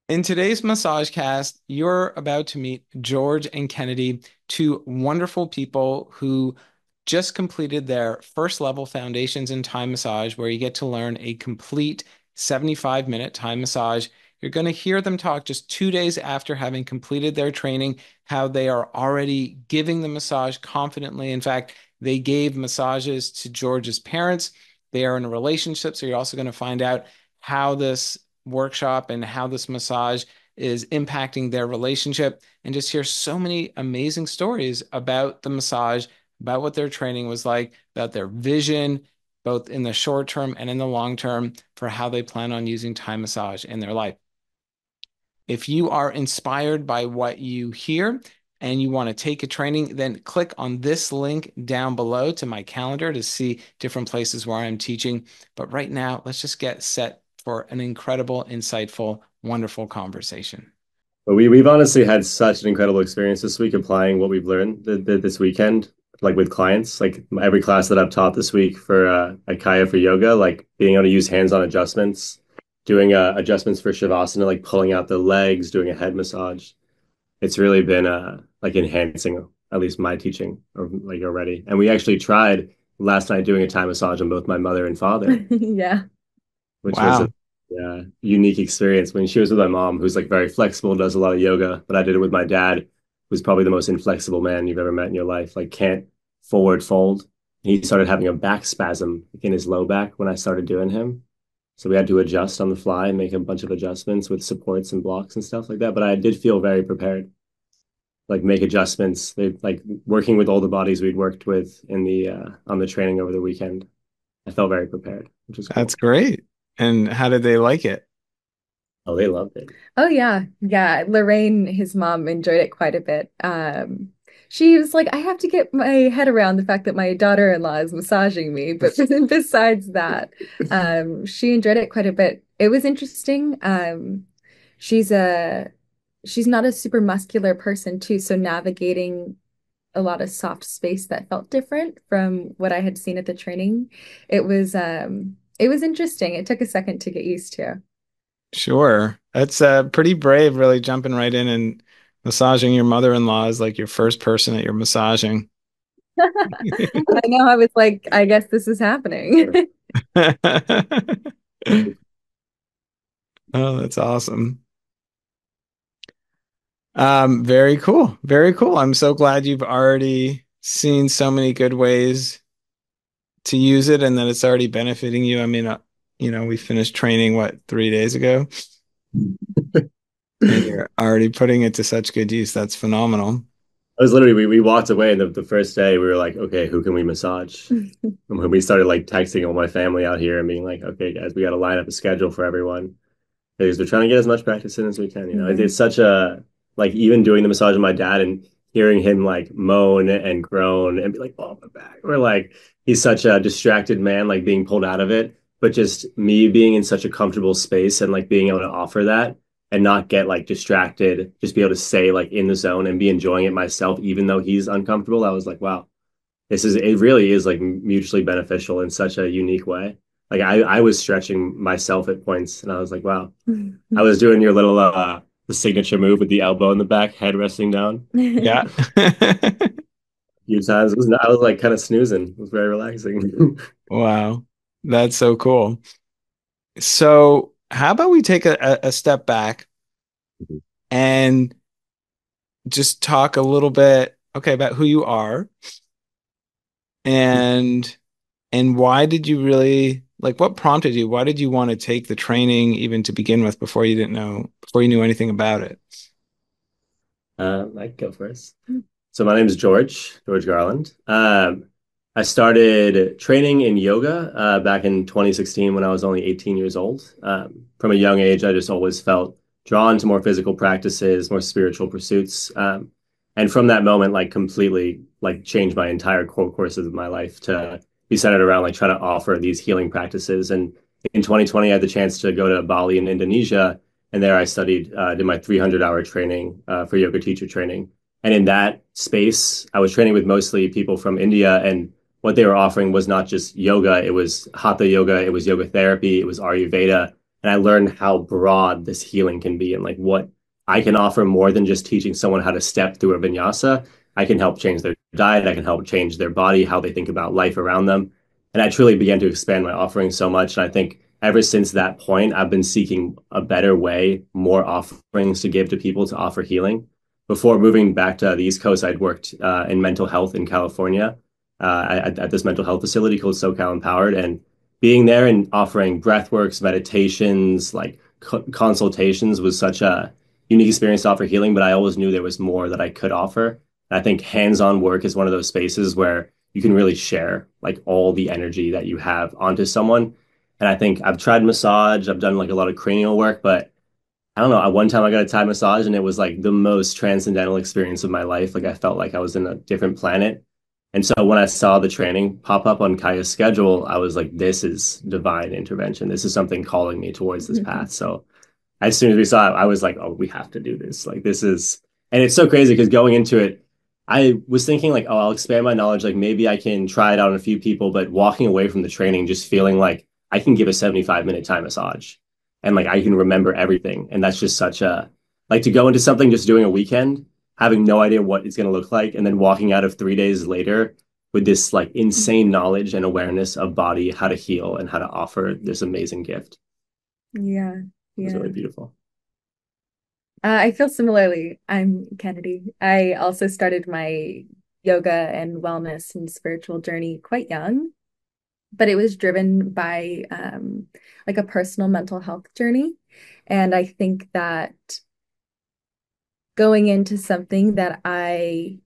In today's massage cast, you're about to meet George and Kennedy, two wonderful people who just completed their first level foundations in Thai massage, where you get to learn a complete 75-minute Thai massage. You're going to hear them talk just 2 days after having completed their training, how they are already giving the massage confidently. In fact, they gave massages to George's parents. They are in a relationship, so you're also going to find out how this workshop and how this massage is impacting their relationship, and just hear so many amazing stories about the massage, about what their training was like, about their vision, both in the short term and in the long term, for how they plan on using Thai massage in their life. If you are inspired by what you hear and you want to take a training, then click on this link down below to my calendar to see different places where I'm teaching. But right now, let's just get set for an incredible, insightful, wonderful conversation. But we've honestly had such an incredible experience this week applying what we've learned this weekend, like with clients. Like every class that I've taught this week for at Kaya for yoga, like being able to use hands-on adjustments, doing adjustments for Shavasana, like pulling out the legs, doing a head massage. It's really been like enhancing at least my teaching or like already. And we actually tried last night doing a Thai massage on both my mother and father, Yeah. which was a Wow. unique experience. When she was with my mom, who's like very flexible, does a lot of yoga, but I did it with my dad, who's probably the most inflexible man you've ever met in your life. Like can't forward fold. He started having a back spasm in his low back when I started doing him. So we had to adjust on the fly and make a bunch of adjustments with supports and blocks and stuff like that. But I did feel very prepared, like make adjustments. They like working with all the bodies we'd worked with in the on the training over the weekend. I felt very prepared, which was That's cool. great. And how did they like it? Oh, they loved it. Oh yeah. Yeah. Lorraine, his mom, enjoyed it quite a bit. She was like, I have to get my head around the fact that my daughter-in-law is massaging me. But besides that, she enjoyed it quite a bit. It was interesting. She's a she's not a super muscular person too, so navigating a lot of soft space that felt different from what I had seen at the training. It was interesting. It took a second to get used to. Sure. That's pretty brave, really jumping right in and massaging your mother-in-law is like your first person that you're massaging. I know I was like, I guess this is happening. Oh, that's awesome. Very cool. Very cool. I'm so glad you've already seen so many good ways to use it and that it's already benefiting you. I mean, we finished training, what, 3 days ago, and you're already putting it to such good use. That's phenomenal. I was literally we walked away and the first day we were like, okay, who can we massage? And when we started like texting all my family out here and being like, okay, guys, we got to line up a schedule for everyone because we're trying to get as much practice in as we can. You know, Mhm. it's such a like even doing the massage with my dad and hearing him like moan and groan and be like, oh my back. Or like he's such a distracted man, like being pulled out of it. But just me being in such a comfortable space and like being able to offer that and not get like distracted, just be able to stay like in the zone and be enjoying it myself, even though he's uncomfortable. I was like, wow, it really is like mutually beneficial in such a unique way. Like I was stretching myself at points and I was like, wow, I was doing your little the signature move with the elbow in the back, head resting down Yeah. a few times. I was like kind of snoozing. It was very relaxing. Wow. That's so cool. So, how about we take a step back and just talk a little bit, okay, about who you are and why did you really like what prompted you? Why did you want to take the training even to begin with before you knew anything about it? I can go first. So my name is George Garland. I started training in yoga back in 2016 when I was only 18 years old. From a young age, I just always felt drawn to more physical practices, more spiritual pursuits. And from that moment, like completely like changed my entire core courses of my life to be centered around like trying to offer these healing practices. And in 2020, I had the chance to go to Bali in Indonesia. And there I studied, did my 300-hour training for yoga teacher training. And in that space, I was training with mostly people from India, and what they were offering was not just yoga, it was hatha yoga, it was yoga therapy, it was Ayurveda. And I learned how broad this healing can be and like what I can offer more than just teaching someone how to step through a vinyasa. I can help change their diet. I can help change their body, how they think about life around them. And I truly began to expand my offering so much. And I think ever since that point, I've been seeking a better way, more offerings to give to people to offer healing. Before moving back to the East Coast, I'd worked in mental health in California at this mental health facility called SoCal Empowered. And being there and offering breathworks, meditations, like consultations was such a unique experience to offer healing, but I always knew there was more that I could offer. And I think hands-on work is one of those spaces where you can really share like all the energy that you have onto someone. And I think I've tried massage, I've done like a lot of cranial work, but I don't know. At one time, I got a Thai massage, and it was like the most transcendental experience of my life. Like I felt like I was in a different planet. And so when I saw the training pop up on Kaya's schedule, I was like, this is divine intervention. This is something calling me towards this path. So as soon as we saw it, I was like, oh, we have to do this. Like this is, and it's so crazy because going into it, I was thinking like, oh, I'll expand my knowledge. Like maybe I can try it out on a few people, but walking away from the training, just feeling like I can give a 75-minute Thai massage and like I can remember everything. And that's just such a, like to go into something just doing a weekend, having no idea what it's going to look like, and then walking out of 3 days later with this like insane knowledge and awareness of body, how to heal and how to offer this amazing gift. Yeah, It was yeah. really beautiful. I feel similarly. I'm Kennedy. I also started my yoga and wellness and spiritual journey quite young, but it was driven by like a personal mental health journey. And I think that going into something that I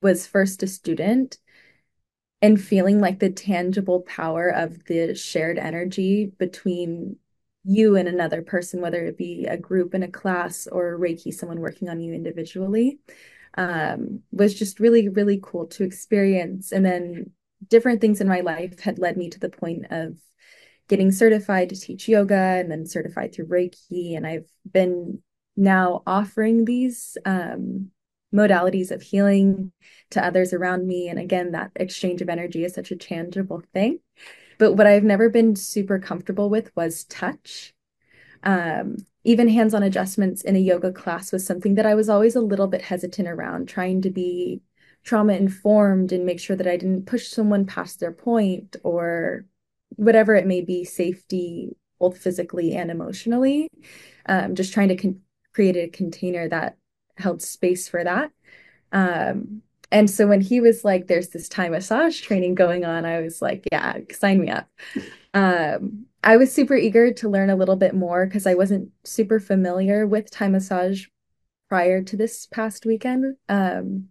was first a student and feeling like the tangible power of the shared energy between you and another person, whether it be a group in a class or Reiki, someone working on you individually, was just really, really cool to experience. And then different things in my life had led me to the point of getting certified to teach yoga and then certified through Reiki. And I've been now offering these modalities of healing to others around me. And again, that exchange of energy is such a tangible thing. But what I've never been super comfortable with was touch. Even hands-on adjustments in a yoga class was something that I was always a little bit hesitant around, trying to be trauma informed and make sure that I didn't push someone past their point or whatever it may be, safety, both physically and emotionally. Just trying to create a container that held space for that. And so when he was like, there's this Thai massage training going on, I was like, yeah, sign me up. I was super eager to learn a little bit more because I wasn't super familiar with Thai massage prior to this past weekend. And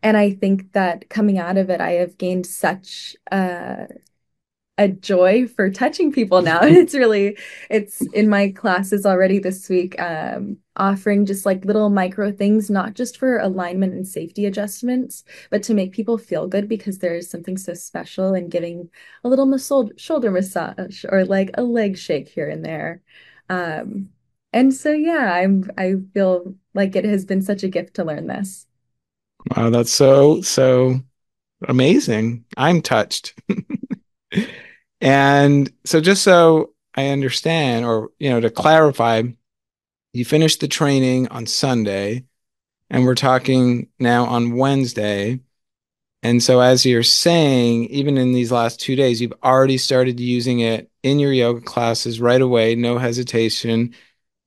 I think that coming out of it, I have gained such a joy for touching people now. It's in my classes already this week, offering just like little micro things, not just for alignment and safety adjustments, but to make people feel good because there's something so special in giving a little shoulder massage or like a leg shake here and there. And so, yeah, I feel like it has been such a gift to learn this. Wow, that's so amazing. I'm touched. And so just so I understand, or to clarify, you finished the training on Sunday, and we're talking now on Wednesday. And so as you're saying, even in these last 2 days, you've already started using it in your yoga classes right away, no hesitation.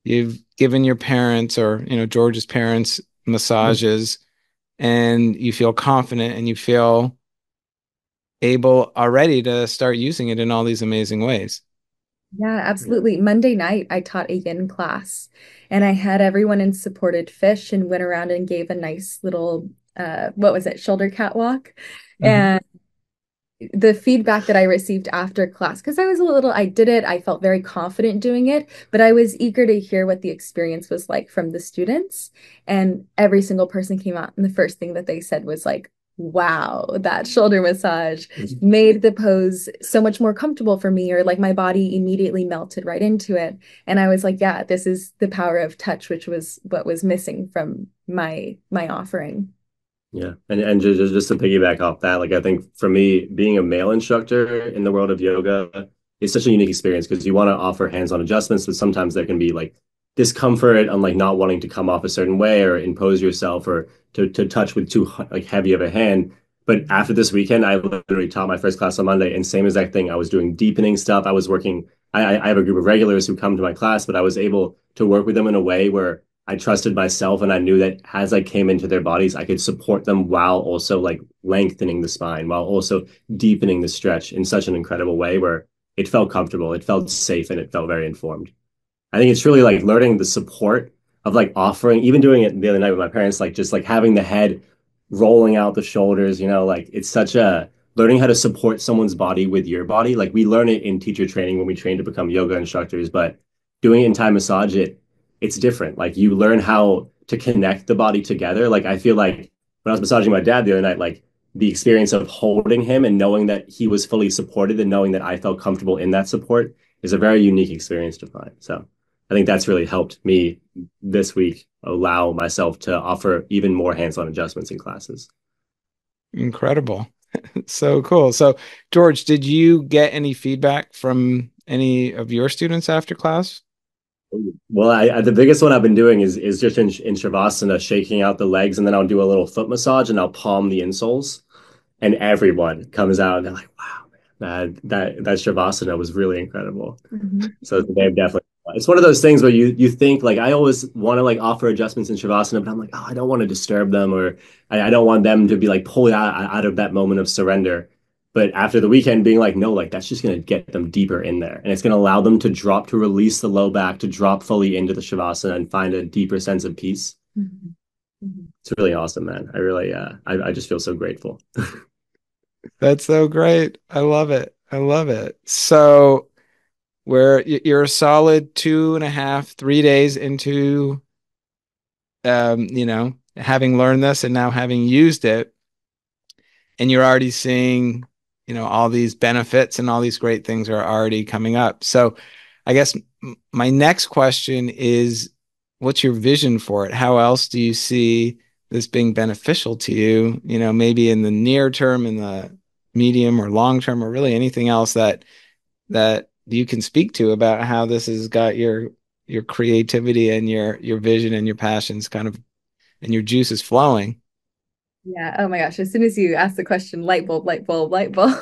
You've given your parents or, George's parents massages, and you feel confident and you feel able already to start using it in all these amazing ways. Yeah, absolutely. Monday night, I taught a yin class and I had everyone in supported fish and went around and gave a nice little, what was it, shoulder catwalk. Mhm. And the feedback that I received after class, because I did it, I felt very confident doing it, but I was eager to hear what the experience was like from the students. And every single person came out, and the first thing that they said was like, wow, that shoulder massage made the pose so much more comfortable for me, or like my body immediately melted right into it. And I was like, yeah, this is the power of touch, which was what was missing from my offering. Yeah, and just to piggyback off that, like I think for me, being a male instructor in the world of yoga, it's such a unique experience because you want to offer hands-on adjustments, but sometimes there can be like discomfort on like not wanting to come off a certain way or impose yourself or to touch with too like heavy of a hand. But after this weekend, I literally taught my first class on Monday, and same exact thing. I was doing deepening stuff. I was working. I have a group of regulars who come to my class, but I was able to work with them in a way where I trusted myself, and I knew that as I came into their bodies, I could support them while also like lengthening the spine, while also deepening the stretch in such an incredible way where it felt comfortable, it felt safe, and it felt very informed. I think it's really like learning the support of like offering, even doing it the other night with my parents, like just like having the head rolling out the shoulders, like it's such a learning how to support someone's body with your body. Like we learn it in teacher training when we train to become yoga instructors, but doing it in Thai massage, it's different. Like you learn how to connect the body together. Like I feel like when I was massaging my dad the other night, like the experience of holding him and knowing that he was fully supported and knowing that I felt comfortable in that support is a very unique experience to find. So I think that's really helped me this week allow myself to offer even more hands-on adjustments in classes. Incredible. So cool. So, George, did you get any feedback from any of your students after class? Well, the biggest one I've been doing is just in Shavasana, shaking out the legs, and then I'll do a little foot massage and I'll palm the insoles, and everyone comes out and they're like, "Wow, man, that Shavasana was really incredible." Mhm. So they've definitely. It's one of those things where you think like I always want to like offer adjustments in Shavasana, but I'm like, oh, I don't want to disturb them or I don't want them to be like pulled out of that moment of surrender. But after the weekend, being like, no, like that's just gonna get them deeper in there, and it's gonna allow them to drop to release the low back, to drop fully into the Shavasana and find a deeper sense of peace. Mhm. Mhm. It's really awesome, man. I really, I just feel so grateful. That's so great. I love it. I love it. So, you're a solid 2.5, 3 days into, having learned this and now having used it, and you're already seeing, all these benefits and all these great things are already coming up. So, I guess my next question is, what's your vision for it? How else do you see this being beneficial to you? Maybe in the near term, in the medium or long term, or really anything else that you can speak to about how this has got your creativity and your vision and your passions kind of and your juices flowing. Yeah. Oh my gosh. As soon as you ask the question, light bulb, light bulb, light bulb.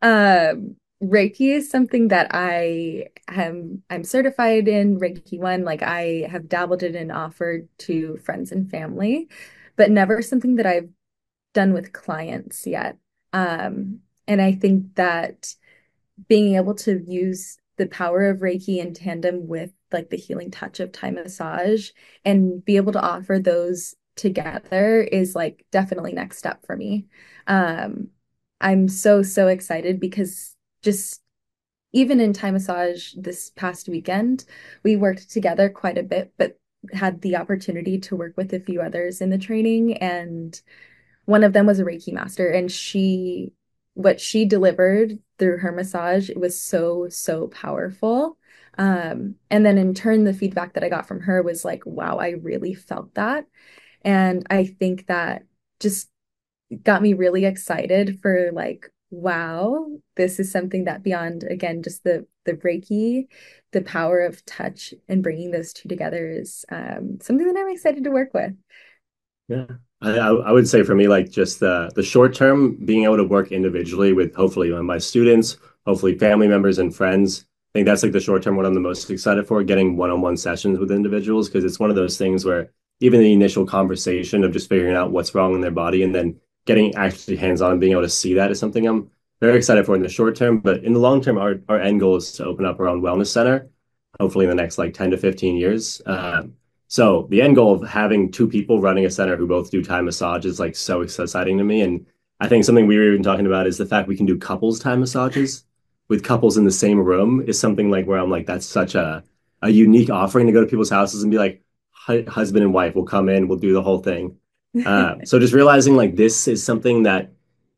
Reiki is something that I'm certified in Reiki 1. Like I have dabbled in and offered to friends and family, but never something that I've done with clients yet. And I think that being able to use the power of Reiki in tandem with like the healing touch of Thai massage and be able to offer those together is like definitely next step for me. Um, I'm so excited because just even in Thai massage this past weekend, we worked together quite a bit, but had the opportunity to work with a few others in the training, and one of them was a Reiki master, and what she delivered through her massage, it was so powerful. And then in turn, the feedback that I got from her was like, wow, I really felt that. And I think that just got me really excited for like, wow, this is something that beyond, again, just the Reiki, the power of touch and bringing those two together is something that I'm excited to work with. Yeah. I would say for me, like just the short term, being able to work individually with hopefully my students, hopefully family members and friends. I think that's like the short term what I'm the most excited for, getting one-on-one sessions with individuals, because it's one of those things where even the initial conversation of just figuring out what's wrong in their body and then getting actually hands-on and being able to see that is something I'm very excited for in the short term. But in the long term, our end goal is to open up our own wellness center, hopefully in the next like 10 to 15 years. So the end goal of having two people running a center who both do Thai massage is like so exciting to me. And I think something we were even talking about is the fact we can do couples Thai massages with couples in the same room is something like where I'm like, that's such a unique offering to go to people's houses and be like, husband and wife will come in, we'll do the whole thing. So just realizing like this is something that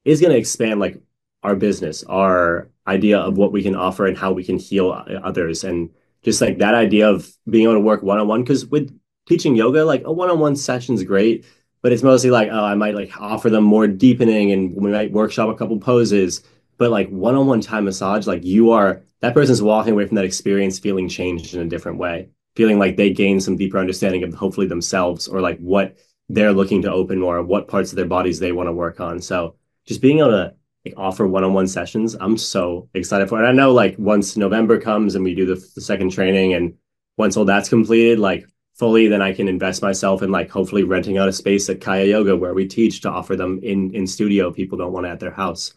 is going to expand like our business, our idea of what we can offer and how we can heal others. And just like that idea of being able to work one-on-one, because with teaching yoga, like a one-on-one session is great, but it's mostly like, oh, I might like offer them more deepening and we might workshop a couple poses. but like one-on-one time massage, like you are that person's walking away from that experience feeling changed in a different way, feeling like they gain some deeper understanding of hopefully themselves or like what they're looking to open more, what parts of their bodies they want to work on. So just being able to like offer one-on-one sessions, I'm so excited for it. And I know like once November comes and we do the second training and once all that's completed, like fully, then I can invest myself in like hopefully renting out a space at Kaya Yoga where we teach to offer them in studio. People don't want it at their house,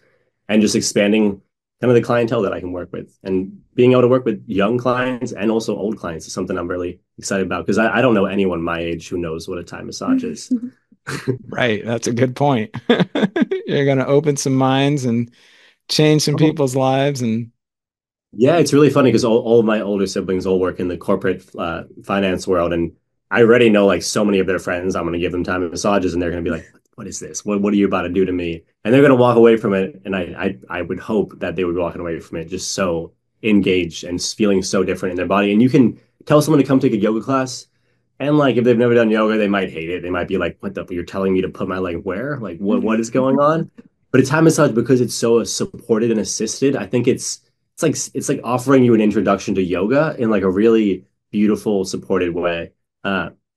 and just expanding kind of the clientele that I can work with, and being able to work with young clients and also old clients is something I'm really excited about because I don't know anyone my age who knows what a Thai massage is. Right. That's a good point. You're going to open some minds and change some Oh, people's lives. And yeah, it's really funny because all of my older siblings all work in the corporate finance world, and I already know like so many of their friends. I'm going to give them time massages, and they're going to be like, "What is this? What are you about to do to me?" And they're going to walk away from it, and I would hope that they would be walking away from it just so engaged and feeling so different in their body. And you can tell someone to come take a yoga class, and like if they've never done yoga, they might hate it. They might be like, "What the? You're telling me to put my leg where? Like what is going on?" But a Thai massage because it's so supported and assisted. I think it's like offering you an introduction to yoga in like a really beautiful, supported way.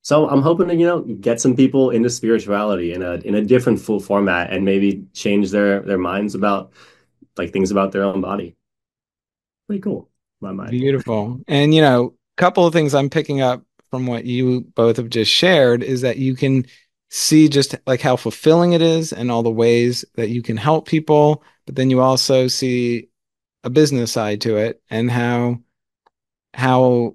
So I'm hoping to, get some people into spirituality in a different full format and maybe change their minds about like things about their own body. Pretty cool, in my mind. beautiful. And, a couple of things I'm picking up from what you both have just shared is that you can see just like how fulfilling it is and all the ways that you can help people. But then you also see a business side to it and how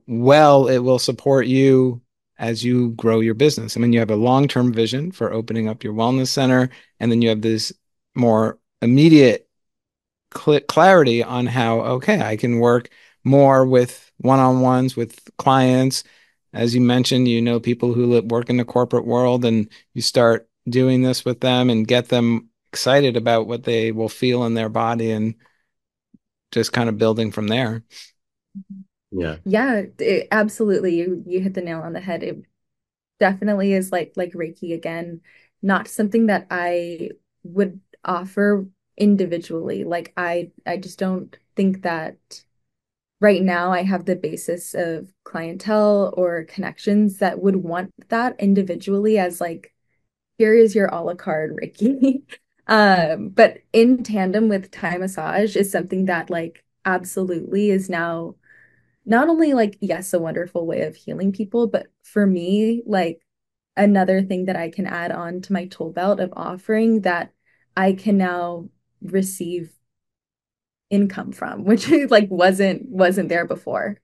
well it will support you as you grow your business. I mean, you have a long-term vision for opening up your wellness center, and then you have this more immediate clarity on how, okay, I can work more with one-on-ones with clients. As you mentioned, people who work in the corporate world, and you start doing this with them and get them excited about what they will feel in their body and just kind of building from there. Yeah. Yeah, absolutely. You hit the nail on the head. It definitely is like Reiki again, not something that I would offer individually. Like I just don't think that right now I have the basis of clientele or connections that would want that individually as like, here is your a la carte Reiki. But in tandem with Thai massage is something that like absolutely is now not only like, yes, a wonderful way of healing people, but for me, like another thing that I can add on to my tool belt of offering that I can now receive income from, which like wasn't there before.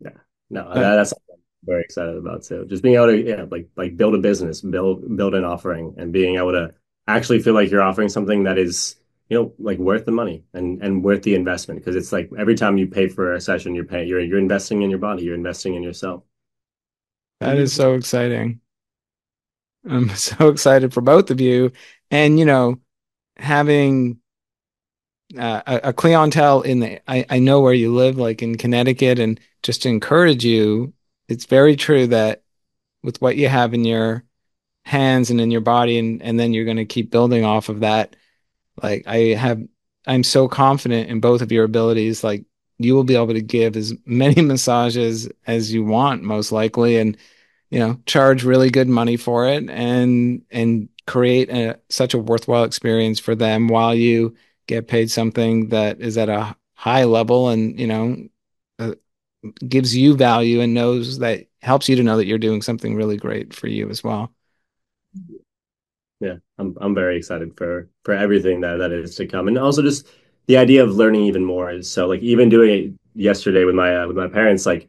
Yeah. No, But that's something I'm very excited about too. Just being able to, yeah, like build a business, build an offering, and being able to actually feel like you're offering something that is, like worth the money and worth the investment. Because it's like every time you pay for a session, you're investing in your body, you're investing in yourself. Pretty that is beautiful. so exciting. I'm so excited for both of you. And, having a clientele I know where you live, like in Connecticut, and just to encourage you, it's very true that with what you have in your hands and in your body, and then you're going to keep building off of that. Like I'm so confident in both of your abilities. Like you will be able to give as many massages as you want, most likely, and charge really good money for it and create such a worthwhile experience for them while you get paid something that is at a high level and uh, gives you value and knows that helps you to know that you're doing something really great for you as well. Yeah, I'm very excited for everything that is to come, and also just the idea of learning even more is so like even doing it yesterday with my parents, like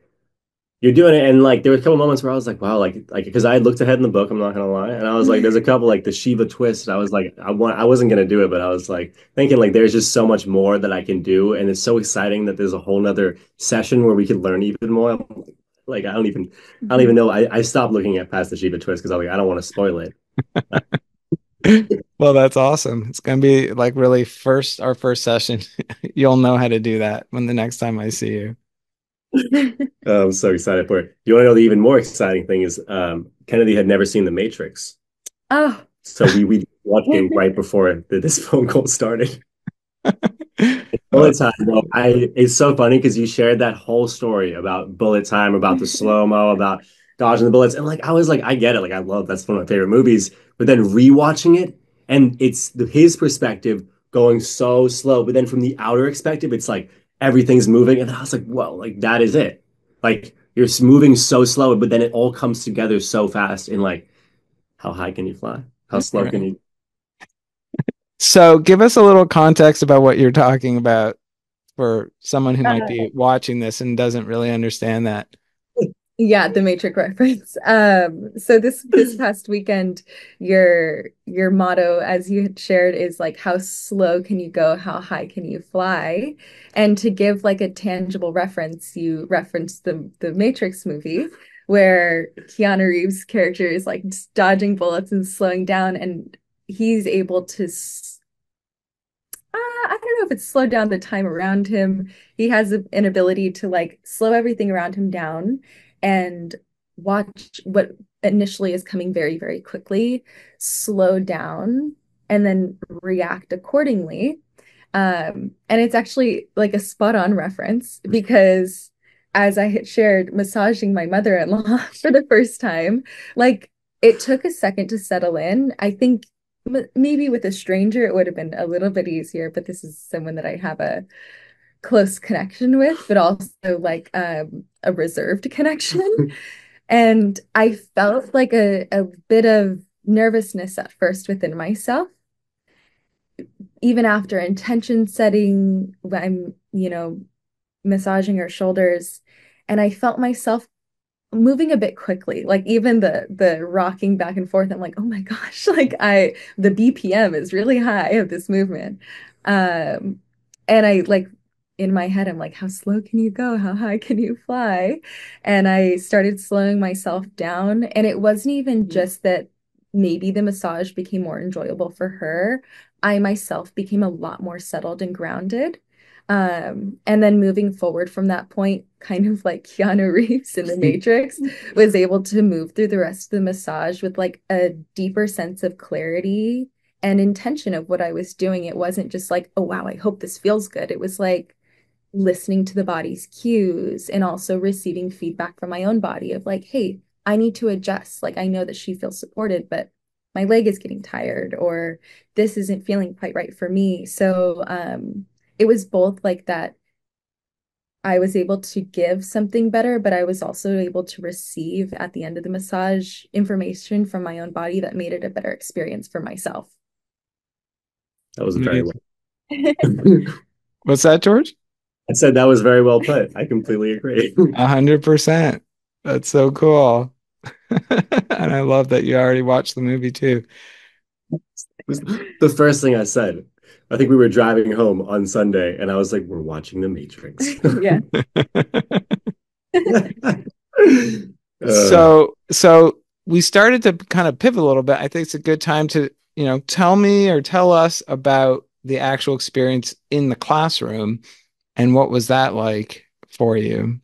you're doing it, and like there were a couple moments where I was like, wow, like because I had looked ahead in the book, I'm not gonna lie, and I was like, there's a couple like the Shiva twist. I was like, I wasn't gonna do it, but I was like thinking like there's just so much more that I can do, and it's so exciting that there's a whole nother session where we can learn even more. Like I don't even know. I stopped looking at past the Shiva twist because I was like, I don't want to spoil it. Well, that's awesome. It's going to be like really our first session. You'll know how to do that when the next time I see you. I'm so excited for it. You want to know the even more exciting thing is Kennedy had never seen The Matrix. Oh. So we watched it right before this phone call started. Bullet time, bro. It's so funny because you shared that whole story about bullet time, about the slow-mo, about dodging the bullets. And like I was like, I get it. Like I love that's one of my favorite movies. But then rewatching it and it's his perspective going so slow. But then from the outer perspective, it's like everything's moving. And I was like, whoa, like that is it. Like you're moving so slow, but then it all comes together so fast in like how high can you fly? How slow can Right. you? So give us a little context about what you're talking about for someone who might be watching this and doesn't really understand that. Yeah, the Matrix reference. So this past weekend, your motto, as you had shared, is like how slow can you go, how high can you fly? And to give like a tangible reference, you referenced the Matrix movie where Keanu Reeves' character is like dodging bullets and slowing down, and he's able to I don't know if it's slowed down the time around him. He has an ability to like slow everything around him down and watch what initially is coming very, very quickly, slow down, and then react accordingly. And it's actually like a spot on reference because as I had shared, massaging my mother-in-law for the first time, like it took a second to settle in. I think maybe with a stranger it would have been a little bit easier, but this is someone that I have a close connection with, but also like a reserved connection. And I felt like a bit of nervousness at first within myself, even after intention setting, when I'm, massaging her shoulders. And I felt myself moving a bit quickly, like even the rocking back and forth. I'm like, oh my gosh, like the BPM is really high of this movement. um and I like in my head I'm like, how slow can you go, how high can you fly? And I started slowing myself down, and it wasn't even just that maybe the massage became more enjoyable for her. I myself became a lot more settled and grounded. And then moving forward from that point, kind of like Keanu Reeves in The Matrix, was able to move through the rest of the massage with like a deeper sense of clarity and intention of what I was doing. It wasn't just like, oh wow, I hope this feels good. It was like listening to the body's cues and also receiving feedback from my own body of like, hey, I need to adjust. Like I know that she feels supported, but my leg is getting tired, or this isn't feeling quite right for me. So it was both like that I was able to give something better, but I was also able to receive at the end of the massage information from my own body that made it a better experience for myself. That was very well. Amazing. What's that, George? I said that was very well put. I completely agree. 100%. That's so cool. And I love that you already watched the movie too. Was the first thing I said. I think we were driving home on Sunday, and I was like, "We're watching The Matrix." Yeah. uh, So we started to kind of pivot a little bit. I think it's a good time to, tell me or tell us about the actual experience in the classroom and what was that like for you?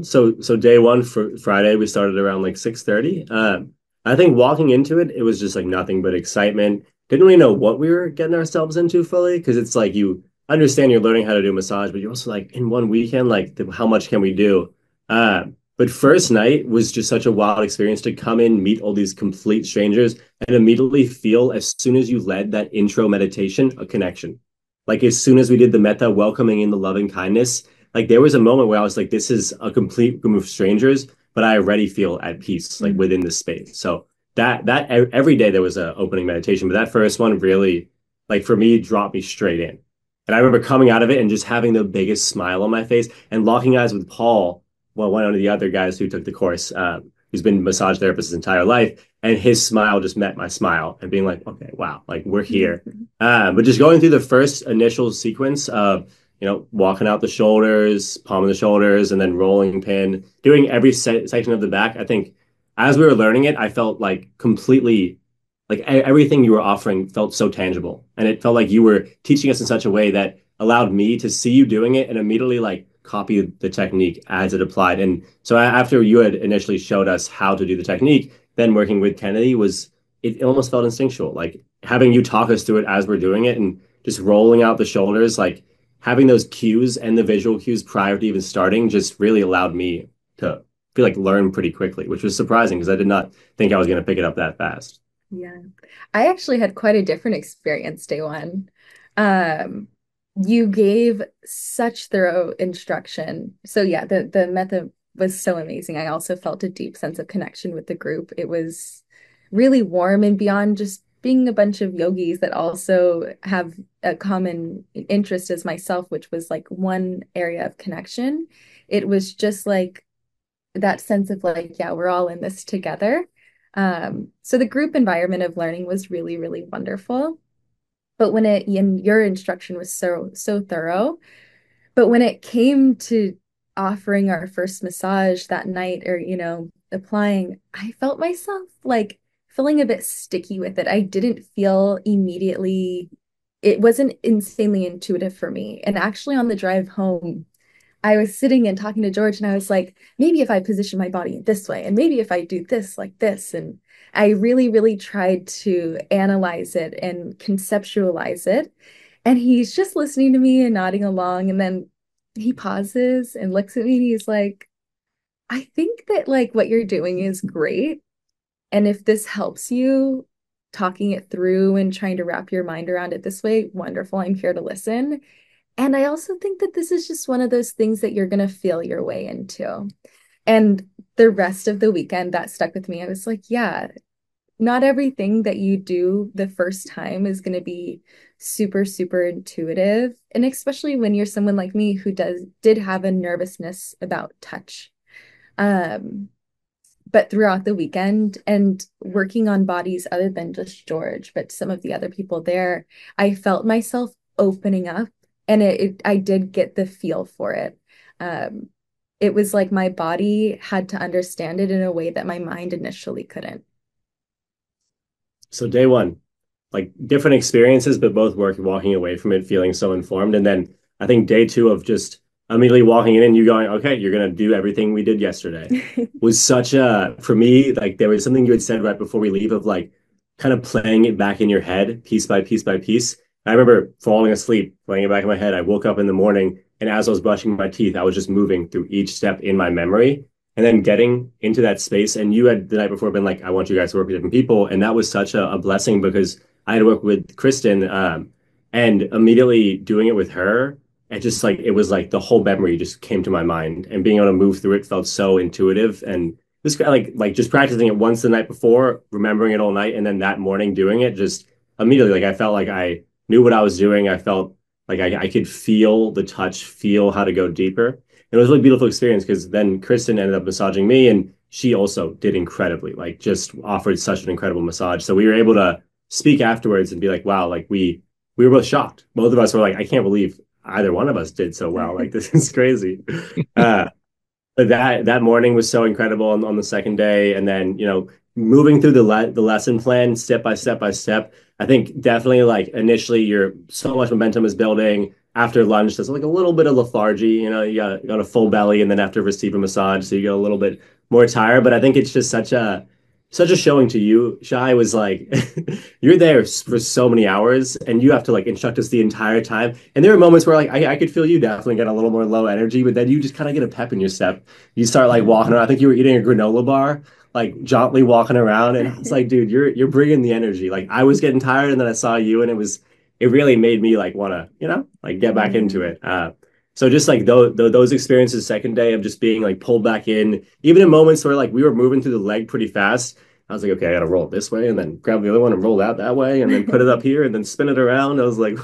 so day one for Friday, we started around like 6:30. I think walking into it, it was just like nothing but excitement. Didn't really know what we were getting ourselves into fully because it's like you understand you're learning how to do massage, but you're also like in one weekend, like how much can we do? But first night was just such a wild experience to come in, meet all these complete strangers, and immediately feel as soon as you led that intro meditation, a connection. Like as soon as we did the metta, welcoming in the loving kindness, like there was a moment where I was like, this is a complete group of strangers, but I already feel at peace, like Mhm. within the space. So that every day there was an opening meditation, but that first one really, like for me, dropped me straight in. And I remember coming out of it and just having the biggest smile on my face and locking eyes with Paul, well, one of the other guys who took the course, who's been a massage therapist his entire life. And his smile just met my smile and being like, okay, wow, like we're here. But just going through the first initial sequence of, walking out the shoulders, palm of the shoulders, and then rolling pin, doing every section of the back. I think as we were learning it, I felt like completely, like everything you were offering felt so tangible. And it felt like you were teaching us in such a way that allowed me to see you doing it and immediately like copy the technique as it applied. And so after you had initially showed us how to do the technique, then working with Kennedy was, it almost felt instinctual, like having you talk us through it as we're doing it and just rolling out the shoulders, like having those cues and the visual cues prior to even starting just really allowed me to feel like learn pretty quickly, which was surprising because I did not think I was going to pick it up that fast. Yeah. I actually had quite a different experience day one. Um, you gave such thorough instruction. So yeah, the method was so amazing. I also felt a deep sense of connection with the group. It was really warm and beyond just being a bunch of yogis that also have a common interest as myself, which was like one area of connection. It was just like that sense of like, yeah, we're all in this together. So the group environment of learning was really, really wonderful. But when it, and your instruction was so thorough, but when it came to offering our first massage that night or, applying, I felt myself like feeling a bit sticky with it. I didn't feel immediately, it wasn't insanely intuitive for me. And actually on the drive home, I was sitting and talking to George, and I was like, maybe if I position my body this way, and maybe if I do this like this. And I really, really tried to analyze it and conceptualize it. And he's just listening to me and nodding along. And then he pauses and looks at me and he's like, I think that like what you're doing is great. And if this helps you talking it through and trying to wrap your mind around it this way, wonderful. I'm here to listen. And I also think that this is just one of those things that you're going to feel your way into. And the rest of the weekend that stuck with me. I was like, yeah, not everything that you do the first time is going to be super, super intuitive. And especially when you're someone like me who did have a nervousness about touch. Um, but throughout the weekend and working on bodies other than just George, but some of the other people there, I felt myself opening up and I did get the feel for it. Um, it was like my body had to understand it in a way that my mind initially couldn't. So day one, like different experiences, but both walking away from it feeling so informed. And then I think day two of just immediately walking in and you going, okay, you're gonna do everything we did yesterday was such a for me, like there was something you had said right before we leave of like kind of playing it back in your head piece by piece by piece. I remember falling asleep, playing it back in my head. I woke up in the morning and as I was brushing my teeth, I was just moving through each step in my memory and then getting into that space. And you had the night before been like, I want you guys to work with different people. And that was such a blessing because I had to work with Kristen and immediately doing it with her. It just like, it was like the whole memory just came to my mind and being able to move through it felt so intuitive. And this like just practicing it once the night before, remembering it all night. And then that morning doing it just immediately, like I felt like I knew what I was doing. I felt like I could feel the touch, feel how to go deeper. It was a really beautiful experience because then Kristen ended up massaging me and she also did incredibly, like just offered such an incredible massage. So we were able to speak afterwards and be like, wow, like we were both shocked. Both of us were like, I can't believe either one of us did so well. Like this is crazy. Uh, but that morning was so incredible on the second day, and then moving through the lesson plan step by step by step. I think definitely like initially you're so much momentum is building. After lunch, there's like a little bit of lethargy. You got a full belly, and then after receive a massage, so you get a little bit more tired. But I think it's just such a showing to you. Shai was like, you're there for so many hours, and you have to like instruct us the entire time. And there are moments where like I could feel you definitely get a little more low energy, but then you just kind of get a pep in your step. You start like walking around. I think you were eating a granola bar, like jauntily walking around, and I was like, dude, you're bringing the energy. Like I was getting tired, and then I saw you, and it really made me like want to like get back into Mm. it. So just like those experiences, second day of just being like pulled back in, even in moments where like we were moving through the leg pretty fast. I was like, okay, I got to roll it this way, and then grab the other one and roll out that way, and then put it up here, and then spin it around. I was like,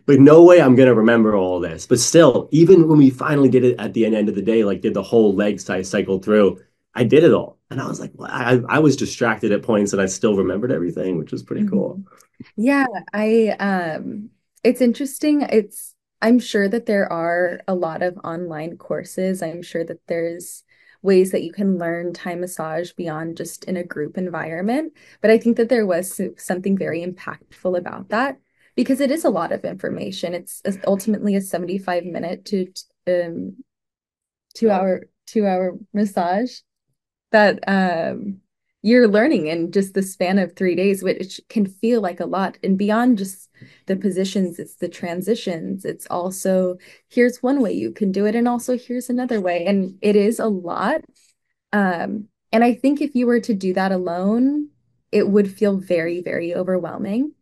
but no way I'm gonna remember all this. But still, even when we finally did it at the end of the day, like did the whole leg cycle through, I did it all, and I was like, well, I was distracted at points, and I still remembered everything, which was pretty cool. Mhm. Yeah, I it's interesting. I'm sure that there are a lot of online courses. I'm sure that there's ways that you can learn Thai massage beyond just in a group environment. But I think that there was something very impactful about that because it is a lot of information. It's ultimately a 75-minute to 2 hour massage that you're learning in just the span of 3 days, which can feel like a lot. And beyond just the positions, it's the transitions. It's also here's one way you can do it, and also here's another way. And it is a lot. And I think if you were to do that alone, it would feel very, very overwhelming.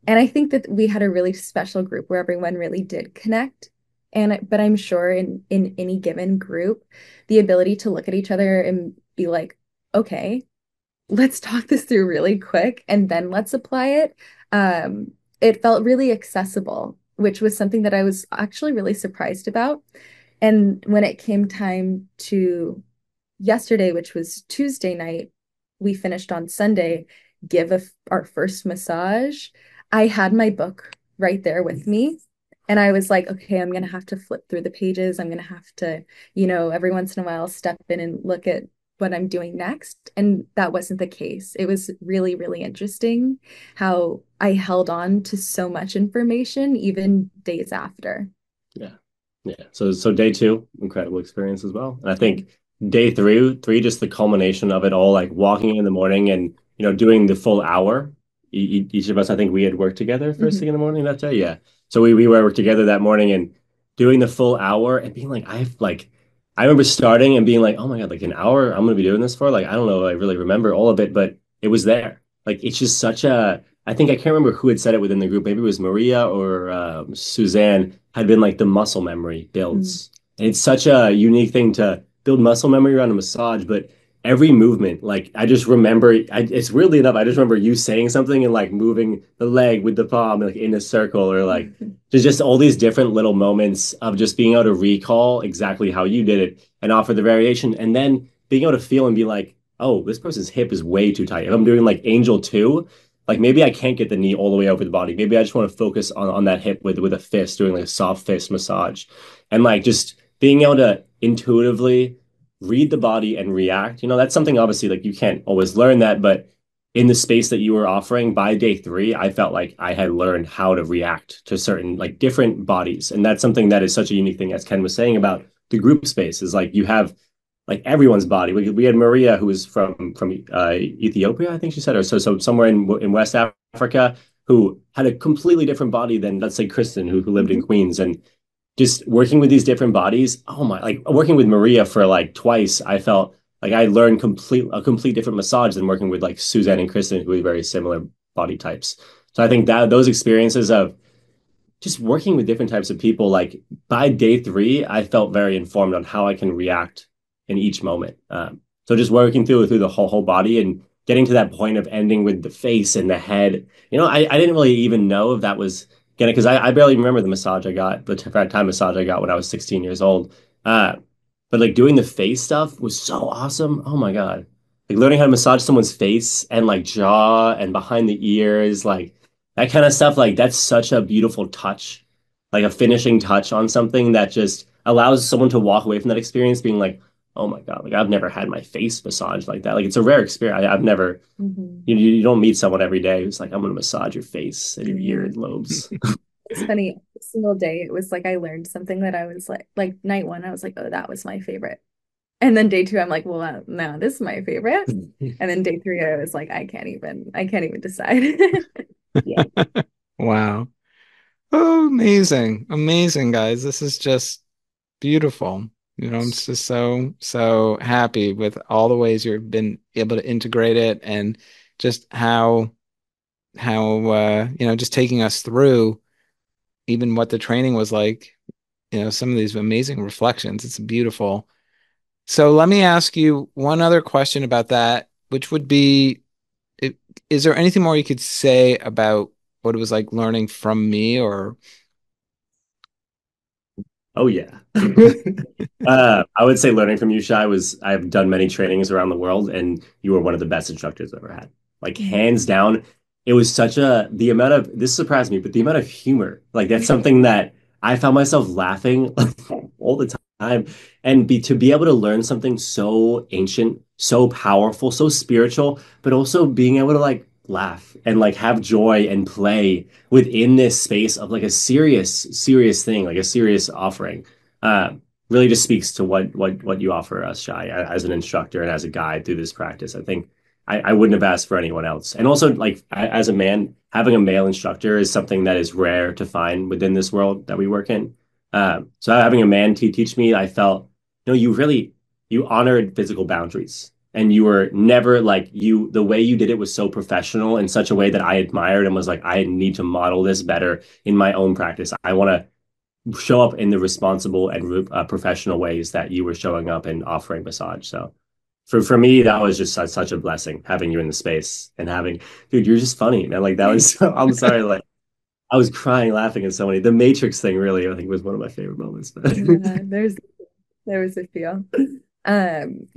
And I think that we had a really special group where everyone really did connect. But I'm sure in any given group, the ability to look at each other and be like, okay, let's talk this through really quick and then let's apply it. It felt really accessible, which was something that I was actually really surprised about. And when it came time to yesterday, which was Tuesday night, we finished on Sunday, our first massage. I had my book right there with me. And I was like, okay, I'm going to have to flip through the pages. I'm going to have to, every once in a while step in and look at what I'm doing next. And that wasn't the case. It was really, really interesting how I held on to so much information even days after. Yeah. Yeah. So day two, incredible experience as well. And I Yeah. think day three, just the culmination of it all, like walking in the morning and doing the full hour. Each of us, I think we had worked together first thing Mhm. in the morning that day. Yeah. So we worked together that morning and doing the full hour and being like, I remember starting and being like, oh my God, like an hour I'm gonna be doing this for. Like, I don't know, I really remember all of it, but it was there. Like it's just such a I think I can't remember who had said it within the group. Maybe it was Maria or Suzanne had been like the muscle memory Mm. builds. And it's such a unique thing to build muscle memory around a massage, but every movement, like I just remember, it's weirdly enough, I just remember you saying something and like moving the leg with the palm like in a circle or like there's just all these different little moments of just being able to recall exactly how you did it and offer the variation and then being able to feel and be like, oh, this person's hip is way too tight. If I'm doing like Angel 2, like maybe I can't get the knee all the way over the body. Maybe I just want to focus on that hip with a fist, doing like a soft fist massage. And like just being able to intuitively read the body and react. That's something obviously like you can't always learn that, but in the space that you were offering by day three, I felt like I had learned how to react to certain like different bodies. And that's something that is such a unique thing, as Ken was saying about the group space, is like you have like everyone's body. We had Maria, who was from Ethiopia, I think she said, or so somewhere in West Africa, who had a completely different body than let's say Kristen, who lived in Mhm. Queens, and just working with these different bodies. Oh my, like working with Maria for like twice, I felt like I learned a complete different massage than working with like Suzanne and Kristen, who are very similar body types. So I think that those experiences of just working with different types of people, like by day three, I felt very informed on how I can react in each moment. So just working through the whole body and getting to that point of ending with the face and the head. I didn't really even know if that was gonna because I barely remember the massage I got, the Thai massage I got when I was 16 years old. But like doing the face stuff was so awesome. Oh my God. Like learning how to massage someone's face and like jaw and behind the ears, like that kind of stuff, like that's such a beautiful touch, like a finishing touch on something that just allows someone to walk away from that experience being like, oh my God, like I've never had my face massaged like that. Like it's a rare experience. I've never, Mhm. you don't meet someone every day who's like, I'm gonna massage your face and your ear Yeah. lobes. It's funny. Every single day, it was like I learned something that I was like night one, I was like, oh, that was my favorite. And then day two, I'm like, well, no, this is my favorite. And then day three, I was like, I can't even decide. Yeah. Wow. Oh, amazing. Amazing, guys. This is just beautiful. I'm just so, so happy with all the ways you've been able to integrate it and just how just taking us through even what the training was like, some of these amazing reflections. It's beautiful. So let me ask you one other question about that, which would be, i- is there anything more you could say about what it was like learning from me or Oh yeah. I would say learning from you, Shai, was I've done many trainings around the world, and you were one of the best instructors I've ever had. Like Mhm. hands down, it was such a the amount of this surprised me, but the amount of humor, like that's something that I found myself laughing all the time, and to be able to learn something so ancient, so powerful, so spiritual, but also being able to like laugh and like have joy and play within this space of like a serious thing, like a serious offering. Uh, really just speaks to what you offer us, Shai, as an instructor and as a guide through this practice. I think I wouldn't have asked for anyone else. And also, like as a man, having a male instructor is something that is rare to find within this world that we work in. So having a man to teach me, I felt, you really you honored physical boundaries, and you were never like the way you did it was so professional in such a way that I admired and was like, I need to model this better in my own practice. I want to show up in the responsible and professional ways that you were showing up and offering massage. So for me, that was just such a blessing having you in the space and having, dude, you're just funny, man. Like that was, I'm sorry, like I was crying laughing at so many. The Matrix thing really, I think, was one of my favorite moments. But Yeah, there was a feel.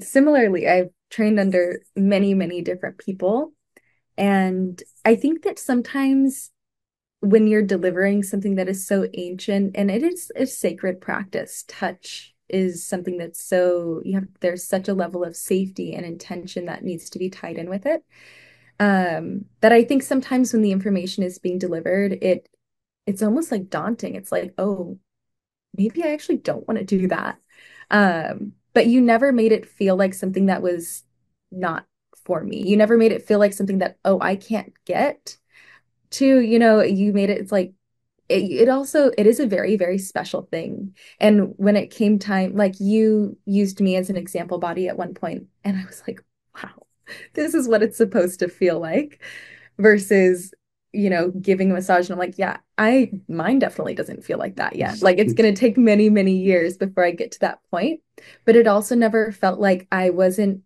Similarly, I've trained under many, many different people. And I think that sometimes when you're delivering something that is so ancient, and it is a sacred practice, touch is something that's so there's such a level of safety and intention that needs to be tied in with it. That I think sometimes when the information is being delivered, it's almost like daunting. It's like, oh, maybe I actually don't want to do that. But you never made it feel like something that was not for me. You never made it feel like something that, oh, I can't get to, you made it, it's like, it is a very, very special thing. And when it came time, like you used me as an example body at one point, and I was like, wow, this is what it's supposed to feel like versus giving a massage. And I'm like, yeah, mine definitely doesn't feel like that yet. Like it's going to take many, many years before I get to that point. But it also never felt like that wasn't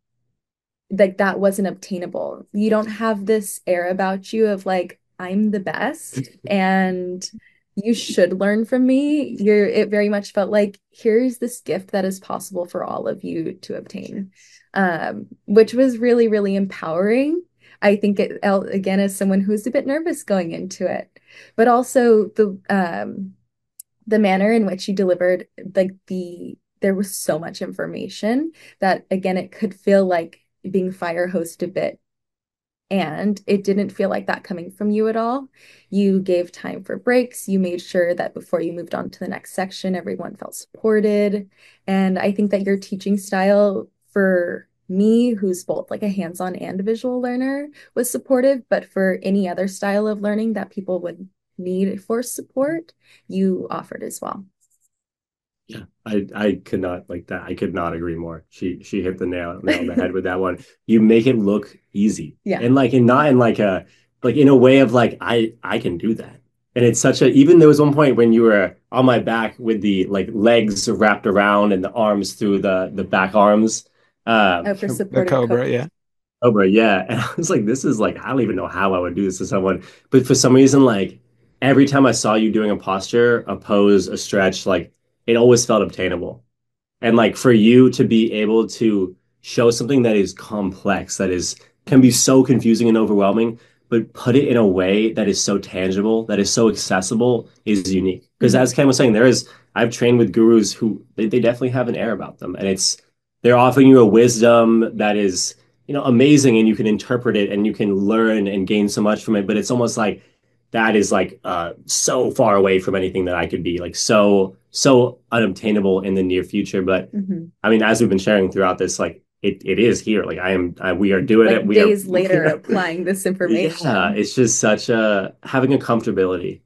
obtainable. You don't have this air about you of like, I'm the best and you should learn from me. It very much felt like, here's this gift that is possible for all of you to obtain, which was really, really empowering. I think again, as someone who's a bit nervous going into it, but also the manner in which you delivered, like there was so much information that again, it could feel like being fire hosed a bit. And it didn't feel like that coming from you at all. You gave time for breaks. You made sure that before you moved on to the next section, everyone felt supported. And I think that your teaching style for me, who's both like a hands-on and a visual learner, was supportive. But for any other style of learning that people would need for support, you offered as well. yeah, I could not like that. I could not agree more. She hit the nail on the head with that one. You make it look easy. Yeah. And like and not in like in a way of like I can do that. And it's such a even there was one point when you were on my back with the like legs wrapped around and the arms through the back arms. Oh, for The supported Cobra, coach. yeah. Cobra, yeah. And I was like, this is like, I don't even know how I would do this to someone. But for some reason, like every time I saw you doing a posture, a pose, a stretch, like it always felt obtainable. And like for you to be able to show something that is complex, that is can be so confusing and overwhelming, but put it in a way that is so tangible, that is so accessible, is unique. Because Mhm. as Ken was saying, I've trained with gurus who they definitely have an air about them. And they're offering you a wisdom that is, amazing, and you can interpret it and you can learn and gain so much from it. But it's almost like that is like so far away from anything that I could be, like so unobtainable in the near future. But Mhm. I mean, as we've been sharing throughout this, like it is here. Like we are doing it. Like We are, days later applying this yeah. information. It's just such a having a comfortability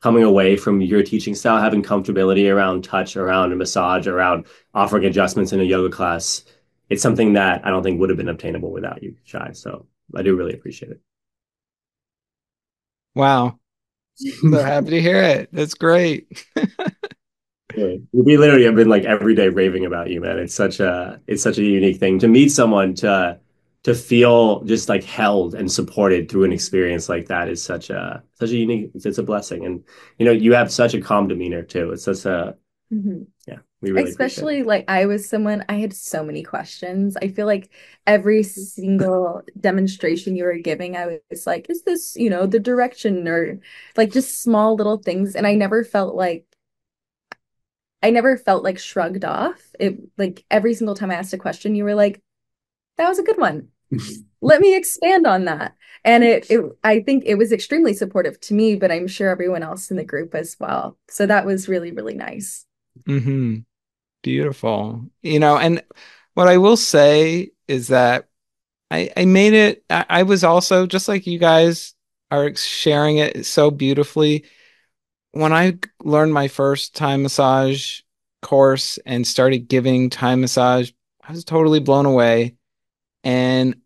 coming away from your teaching style, having comfortability around touch, around a massage, around offering adjustments in a yoga class. It's something that I don't think would have been obtainable without you, Shai. So I do really appreciate Wow. So happy to hear it. That's great. it. We literally have been like every day raving about you, man. It's such a unique thing to meet someone to feel just like held and supported through an experience like that is such a unique it's a blessing. And you have such a calm demeanor too. It's such a Mhm. yeah, we really appreciate it. Especially like I had so many questions. I feel like every single demonstration you were giving, I was like, is this, the direction or like just small little things. And I never felt like shrugged off. It like every single time I asked a question, you were like, that was a good one. Let me expand on that. And I think it was extremely supportive to me, but I'm sure everyone else in the group as well. So that was really, really nice. Hmm. Beautiful. And what I will say is that I made it. I was also just like you guys are sharing it so beautifully. When I learned my first Thai massage course and started giving Thai massage, I was totally blown away. And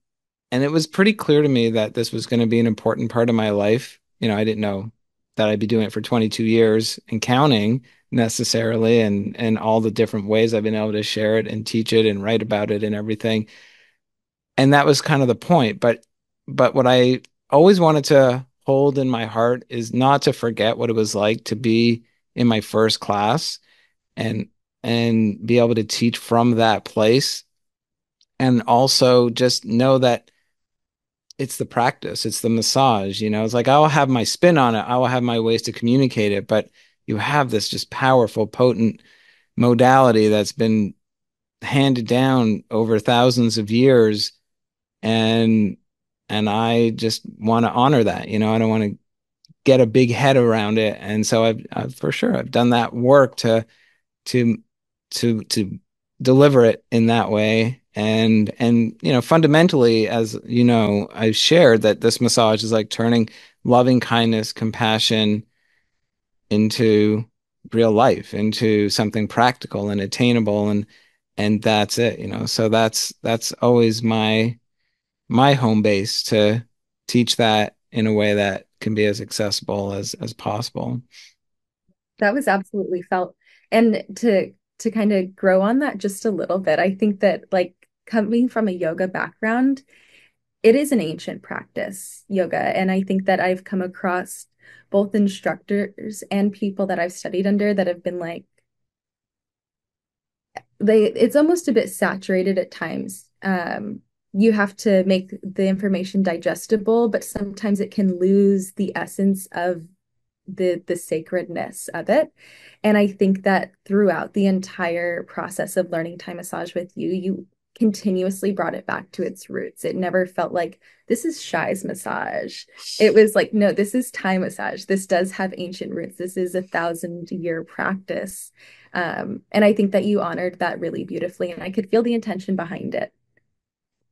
it was pretty clear to me that this was going to be an important part of my life. I didn't know that I'd be doing it for 22 years and counting necessarily, and all the different ways I've been able to share it and teach it and write about it and everything. And that was kind of the point. But what I always wanted to hold in my heart is not to forget what it was like to be in my first class and be able to teach from that place, and also just know that it's the practice, it's the massage. It's like I'll have my spin on it, I will have my ways to communicate it, but you have this just powerful, potent modality that's been handed down over thousands of years, and I just want to honor that. I don't want to get a big head around it, and so I've for sure I've done that work to to deliver it in that way. And fundamentally, as I've shared that this massage is like turning loving kindness, compassion into real life, into something practical and attainable, and that's it. So that's always my home base, to teach that in a way that can be as accessible as possible. That was absolutely felt. And to kind of grow on that just a little bit, I think that like coming from a yoga background, it is an ancient practice, yoga. And I think that I've come across both instructors and people that I've studied under that have been like, it's almost a bit saturated at times. You have to make the information digestible, but sometimes it can lose the essence of the sacredness of it. And I think that throughout the entire process of learning Thai massage with you, you continuously brought it back to its roots. It never felt like this is Shai's massage. It was like, no, this is Thai massage. This does have ancient roots. This is 1,000-year practice. And I think that you honored that really beautifully, and I could feel the intention behind it.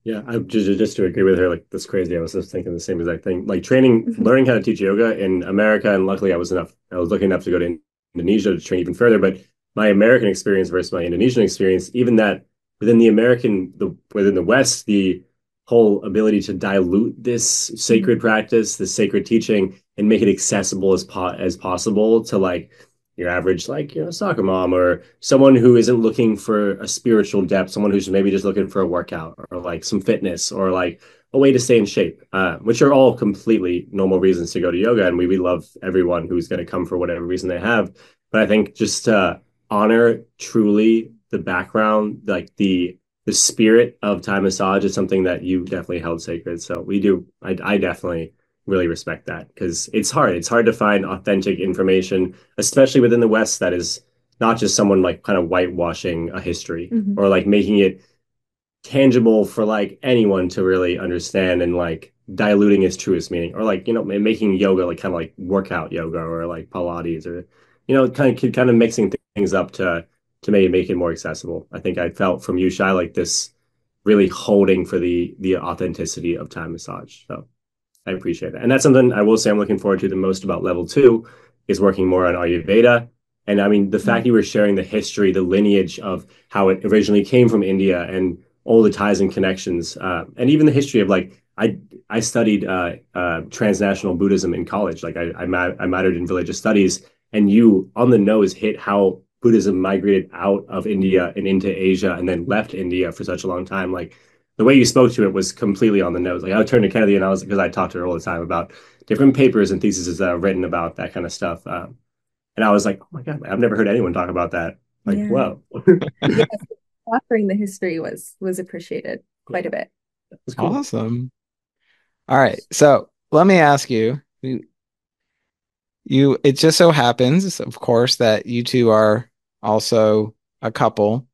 Yeah, I just to agree with her, like that's crazy. I was just thinking the same exact thing. Like training, learning how to teach yoga in America, and luckily I was lucky enough to go to Indonesia to train even further. But my American experience versus my Indonesian experience, even that within the West, the whole ability to dilute this sacred practice, this sacred teaching, and make it accessible as possible to like your average like soccer mom or someone who isn't looking for a spiritual depth, someone who's maybe just looking for a workout or like some fitness or like a way to stay in shape, which are all completely normal reasons to go to yoga, and we love everyone who's going to come for whatever reason they have. But I think just to honor truly the background, like the spirit of Thai massage is something that you definitely held sacred. So we do. I definitely really respect that because it's hard. It's hard to find authentic information, especially within the West, that is not just someone like kind of whitewashing a history or like making it tangible for like anyone to really understand and like diluting its truest meaning or like making yoga like kind of like workout yoga or like Pilates or kind of mixing things up to maybe make it more accessible. I think I felt from you, Shai, like this really holding for the authenticity of Thai massage. So I appreciate that. And that's something I will say I'm looking forward to the most about level two is working more on Ayurveda. And I mean, the fact you were sharing the history, the lineage of how it originally came from India and all the ties and connections, and even the history of like, I studied transnational Buddhism in college. Like I majored in religious studies, and you on the nose hit how Buddhism migrated out of India and into Asia and then left India for such a long time. Like the way you spoke to it was completely on the nose. Like I would turn to Kennedy and I was because I talked to her all the time about different papers and theses that are written about that kind of stuff. And I was like, oh my God, I've never heard anyone talk about that. Like, Yeah. whoa. Yes, offering the history was appreciated quite a bit. That's cool. Awesome. All right. So let me ask you, it just so happens, of course, that you two are also a couple.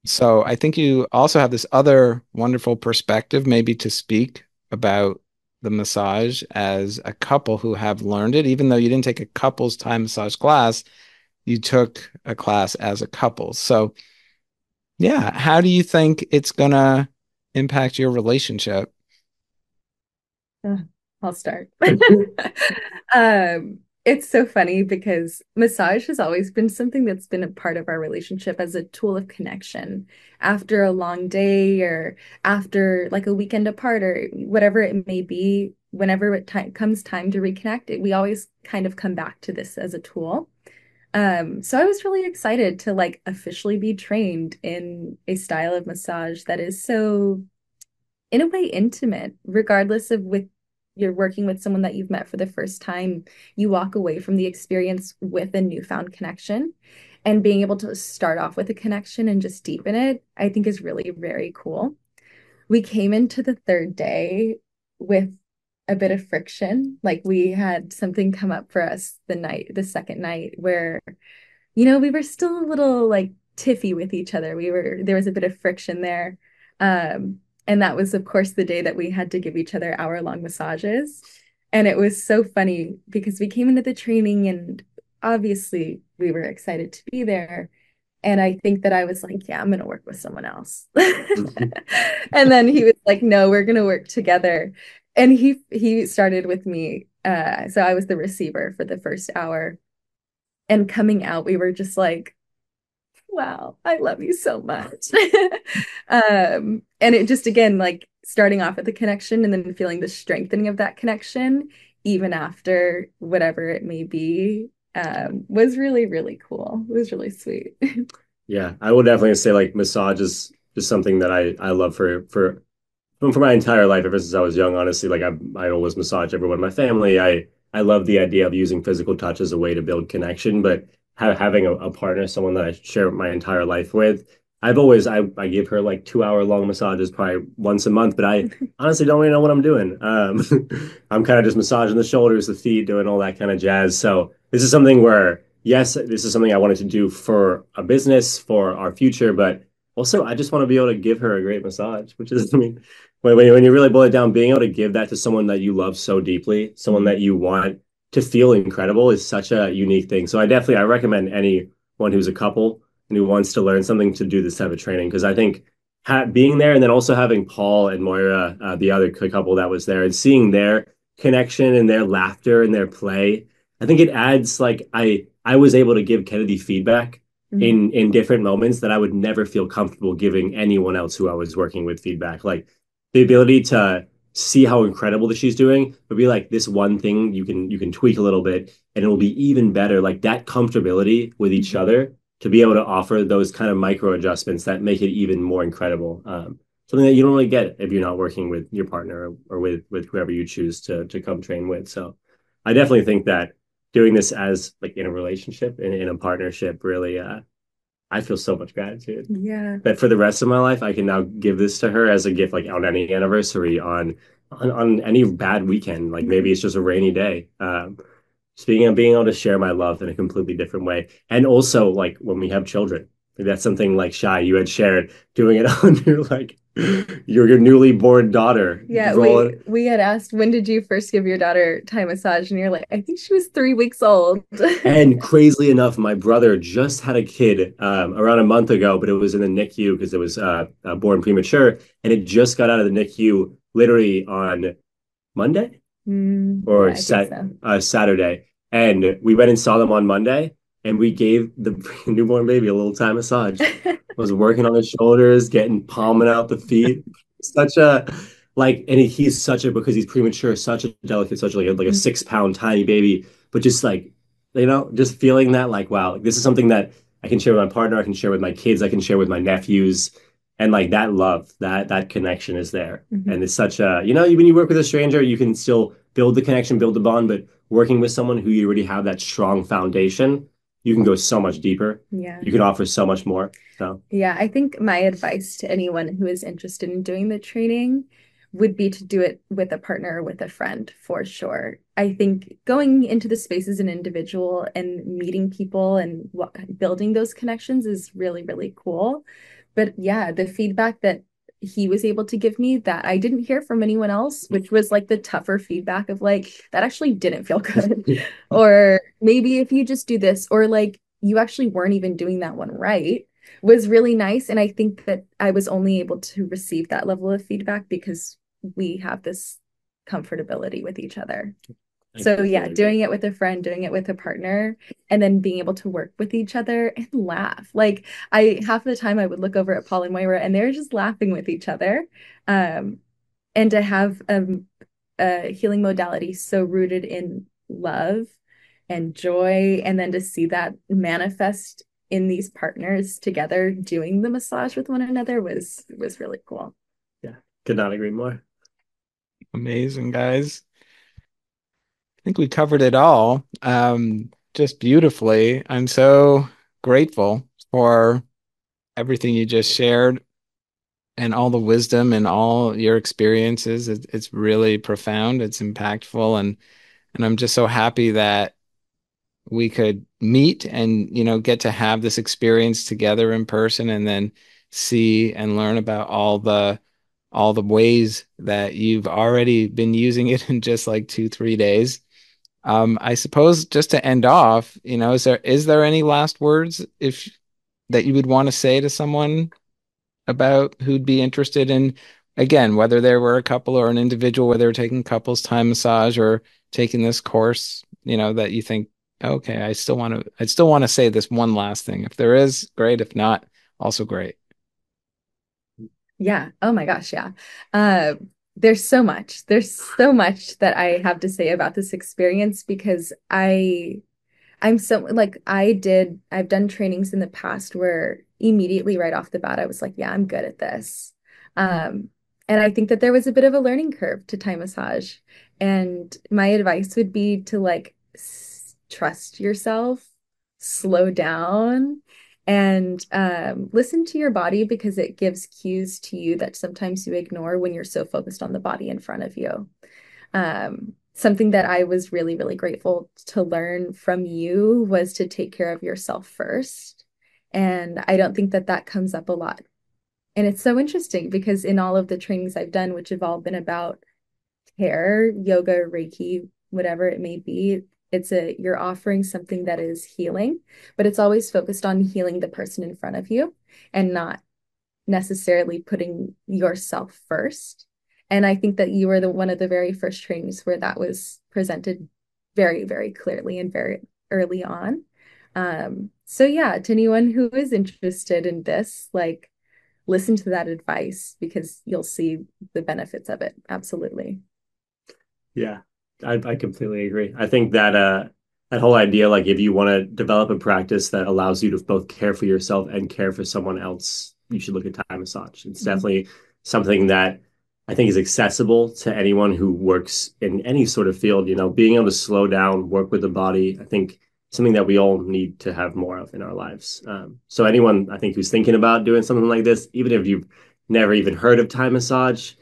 So I think you also have this other wonderful perspective, maybe to speak about the massage as a couple who have learned it, even though you didn't take a couples Thai massage class, you took a class as a couple. So yeah, how do you think it's gonna impact your relationship? Ugh, I'll start. It's so funny because massage has always been something that's been a part of our relationship as a tool of connection. After a long day or after like a weekend apart or whatever it may be, whenever comes time to reconnect, we always kind of come back to this as a tool. So I was really excited to like officially be trained in a style of massage that is so in a way intimate, regardless of with you're working with someone that you've met for the first time, you walk away from the experience with a newfound connection. And being able to start off with a connection and just deepen it, I think is really very cool. We came into the third day with a bit of friction. Like we had something come up for us the second night where we were still a little like tiffy with each other. There was a bit of friction there. And that was, of course, the day that we had to give each other hour-long massages. And it was so funny because we came into the training and obviously we were excited to be there. And I think that I was like, yeah, I'm going to work with someone else. And then he was like, no, we're going to work together. And he started with me. So I was the receiver for the first hour. And coming out, we were just like, wow, I love you so much. And it just, again, like starting off with the connection and then feeling the strengthening of that connection, even after whatever it may be, was really, really cool. It was really sweet. Yeah, I will definitely say like massage is just something that I love for my entire life ever since I was young. Honestly, like I always massage everyone in my family. I love the idea of using physical touch as a way to build connection, but having a partner, someone that I share my entire life with, I give her like 2 hour long massages probably once a month, but I honestly don't really know what I'm doing. I'm kind of just massaging the shoulders, the feet, doing all that kind of jazz. So this is something where yes, this is something I wanted to do for a business for our future, but also I just want to be able to give her a great massage, which is I mean when you really boil it down, being able to give that to someone that you love so deeply, someone that you want to feel incredible is such a unique thing. So I recommend anyone who's a couple and who wants to learn something to do this type of training because I think being there and then also having Paul and Moira, the other couple that was there, and seeing their connection and their laughter and their play, I think it adds like I was able to give Kennedy feedback in different moments that I would never feel comfortable giving anyone else who I was working with feedback. Like the ability to see how incredible that she's doing, but be like this one thing you can tweak a little bit and it will be even better. Like that comfortability with each other to be able to offer those kind of micro adjustments that make it even more incredible. Something that you don't really get if you're not working with your partner or with whoever you choose to come train with. So I definitely think that doing this as like in a relationship in a partnership really I feel so much gratitude Yeah. that for the rest of my life, I can now give this to her as a gift, like on any anniversary, on any bad weekend. Like maybe it's just a rainy day. Just being able to share my love in a completely different way, and also like when we have children, like that's something like Shai you had shared doing it on your like your newly born daughter. Yeah, Rolling. we had asked when did you first give your daughter Thai massage, and you're like, I think she was 3 weeks old. And crazily enough, my brother just had a kid around a month ago, but it was in the NICU because it was born premature, and it just got out of the NICU literally on Monday or Yeah, I think so. Saturday. And we went and saw them on Monday, and we gave the newborn baby a little Thai massage. I was working on his shoulders, getting palming out the feet. Such a like, and he's such a because he's premature, such a delicate, such like a 6 pound tiny baby. But just like, just feeling that like, wow, this is something that I can share with my partner, I can share with my kids, I can share with my nephews, and like that love, that connection is there. And it's such a, when you work with a stranger, you can still build the connection, build the bond, but working with someone who you already have that strong foundation, you can go so much deeper. Yeah. You can offer so much more. So Yeah, I think my advice to anyone who is interested in doing the training would be to do it with a partner or with a friend for sure. I think going into the space as an individual and meeting people and building those connections is really, really cool. But yeah, the feedback that he was able to give me that I didn't hear from anyone else, which was like the tougher feedback of like, that actually didn't feel good. Or maybe if you just do this, or like you actually weren't even doing that one right. was really nice. And I think that I was only able to receive that level of feedback because we have this comfortability with each other. I So yeah, completely agree. doing it with a friend, doing it with a partner, and then being able to work with each other and laugh. Like I half the time I would look over at Paul and Moira and they're just laughing with each other. Um, and to have a healing modality so rooted in love and joy, and then to see that manifest in these partners together doing the massage with one another was really cool. Yeah, could not agree more. Amazing, guys. I think we covered it all just beautifully. I'm so grateful for everything you just shared and all the wisdom and all your experiences. It's really profound. It's impactful, and I'm just so happy that we could meet and get to have this experience together in person, and then see and learn about all the ways that you've already been using it in just like 2, 3 days. I suppose just to end off, is there any last words if that you would want to say to someone about who'd be interested in, again, whether they were a couple or an individual, whether they're taking couples time massage or taking this course, that you think, okay, I still want to say this one last thing. If there is, great. If not, also great. Yeah. Oh my gosh. Yeah. Uh, there's so much. There's so much that I have to say about this experience because I'm so like I've done trainings in the past where immediately right off the bat I was like, yeah, I'm good at this. Um, and I think that there was a bit of a learning curve to Thai massage. And my advice would be to like trust yourself, slow down, and listen to your body because it gives cues to you that sometimes you ignore when you're so focused on the body in front of you. Something that I was really, really grateful to learn from you was to take care of yourself first. And I don't think that that comes up a lot. And it's so interesting because in all of the trainings I've done, which have all been about care, yoga, Reiki, whatever it may be, you're offering something that is healing, but it's always focused on healing the person in front of you and not necessarily putting yourself first. And I think that you were the one of the very first trainings where that was presented very, very clearly and very early on. So yeah, to anyone who is interested in this, like listen to that advice because you'll see the benefits of it. Absolutely. Yeah, I completely agree. I think that that whole idea, like if you want to develop a practice that allows you to both care for yourself and care for someone else, you should look at Thai massage. It's Mhm. definitely something that I think is accessible to anyone who works in any sort of field. Being able to slow down, work with the body, I think something that we all need to have more of in our lives. So anyone I think who's thinking about doing something like this, even if you've never even heard of Thai massage,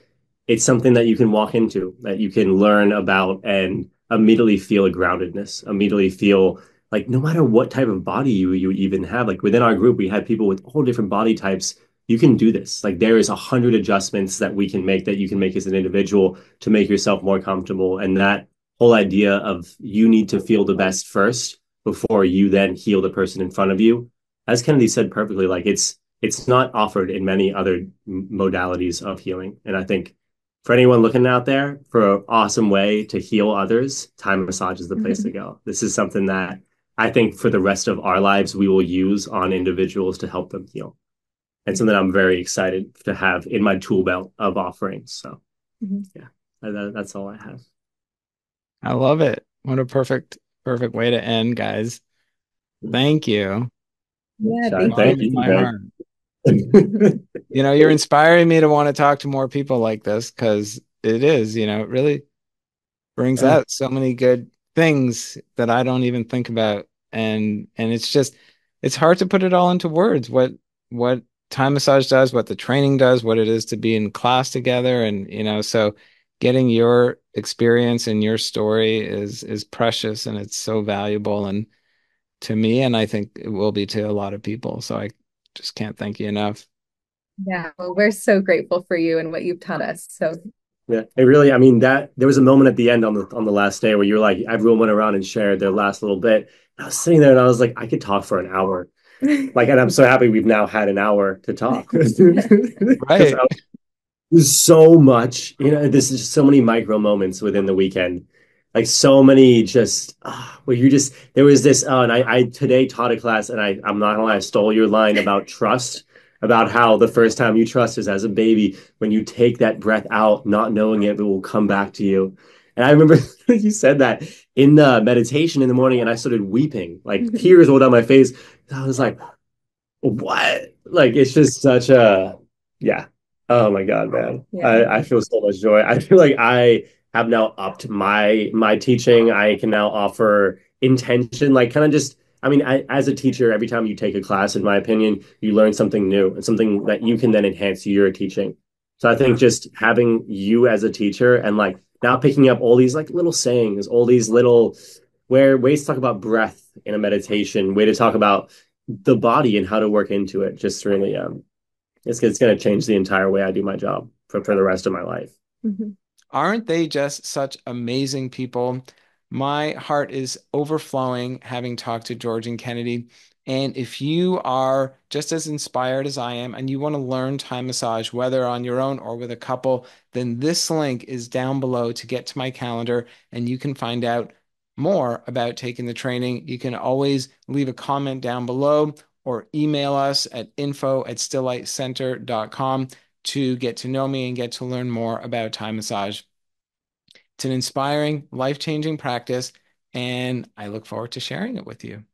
it's something that you can walk into, that you can learn about and immediately feel a groundedness, immediately feel like no matter what type of body you even have, like within our group, we had people with all different body types. You can do this. Like there is 100 adjustments that we can make that you can make as an individual to make yourself more comfortable. And that whole idea of you need to feel the best first before you then heal the person in front of you. As Kennedy said perfectly, like it's not offered in many other modalities of healing. And I think for anyone looking out there for an awesome way to heal others, Thai massage is the place to go. This is something that I think for the rest of our lives, we will use on individuals to help them heal. And something I'm very excited to have in my tool belt of offerings. So, Mhm. yeah, that's all I have. I love it. What a perfect way to end, guys. Thank you. Yeah, Shai, thank thank Bottom you. of you, my man. heart. You're inspiring me to want to talk to more people like this because it really brings Yeah, out so many good things that I don't even think about. And it's hard to put it all into words, what time massage does, what the training does, what it is to be in class together. And so getting your experience and your story is precious, and it's so valuable and to me, and I think it will be to a lot of people. So I just can't thank you enough. Yeah, well, we're so grateful for you and what you've taught us. So yeah. It really, I mean, that there was a moment at the end on the last day where you were like, everyone went around and shared their last little bit. I was sitting there and I was like, I could talk for an hour. Like, and I'm so happy we've now had an hour to talk because Right. there's so much, this is just so many micro moments within the weekend. Like so many just where you just there was this and I today taught a class and I'm not gonna lie, I stole your line about trust, about how the first time you trust is as a baby when you take that breath out, not knowing it will come back to you. And I remember you said that in the meditation in the morning and I started weeping, like tears rolled down my face. I was like, what? Like it's just such a yeah. Oh my God, man. Yeah. I feel so much joy. I feel like I have now upped my teaching. I can now offer intention, like kind of just I mean, as a teacher, every time you take a class, in my opinion, you learn something new and something that you can then enhance your teaching. So I think just having you as a teacher and like now picking up all these like little sayings, all these little where ways to talk about breath in a meditation, way to talk about the body and how to work into it. Just really, it's going to change the entire way I do my job for the rest of my life. Mhm. Aren't they just such amazing people? My heart is overflowing having talked to George and Kennedy. And if you are just as inspired as I am and you want to learn Thai massage, whether on your own or with a couple, then this link is down below to get to my calendar and you can find out more about taking the training. You can always leave a comment down below or email us at info@stilllightcenter.com to get to know me and get to learn more about Thai massage. It's an inspiring, life-changing practice, and I look forward to sharing it with you.